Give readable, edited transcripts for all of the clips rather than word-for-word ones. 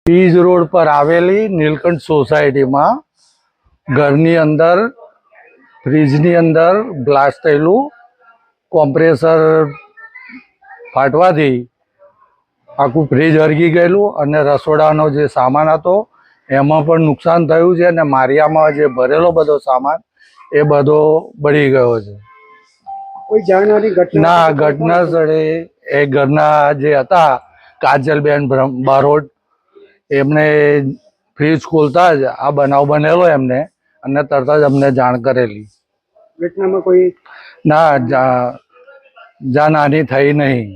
બીજ રોડ પર આવેલી નીલકંઠ સોસાયટીમાં ઘરની અંદર ફ્રીજની અંદર બ્લાસ્ટ થયેલું કોમ્પ્રેસર ફાટવાથી આખું ફ્રીજ હરગી ગયેલું અને રસોડાનો જે સામાન હતો એમાં પણ નુકસાન થયું છે અને મારિયામાં જે ભરેલો બધો સામાન એ બધો બળી ગયો છે. કોઈ જાણવાની ઘટના ના, ઘટના સ્થળે એ ઘરના જે હતા કાજલબેન બારોટ એમને ફ્રીજ ખોલતા જ આ બનાવ બનેલો એમને અને તરત જ અમને જાણ કરેલી. ઘટનામાં કોઈ ના, જાનહાની થઈ નહીં.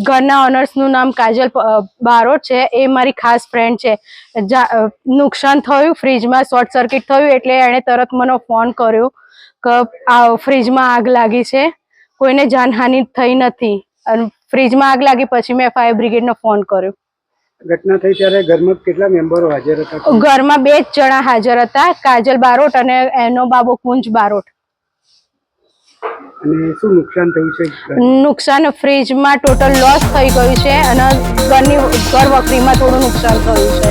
ઘરના ઓનર્સ નું નામ કાજલ બારોટ છે. એ મારી ખાસ ફ્રેન્ડ છે. નુકસાન થયું, ફ્રીજમાં શોર્ટ સર્કિટ થયું એટલે એણે તરત મને ફોન કર્યો કે આ ફ્રીજમાં આગ લાગી છે. કોઈને જાનહાનિ થઈ નથી અને ફ્રીજમાં આગ લાગી પછી મેં ફાયર બ્રિગેડનો ફોન કર્યો. ઘટના થઈ ત્યારે ઘરમાં કેટલા મેમ્બરો હાજર હતા? ઘરમાં 2 જ જણા હાજર હતા, કાજલ બારોટ અને એનો બાબો કુંજ બારોટ. અને શું નુકસાન થયું છે? નુકસાન ફ્રીજમાં ટોટલ લોસ થઈ ગયું છે અને ઘર વખરીમાં થોડું નુકસાન થયું છે.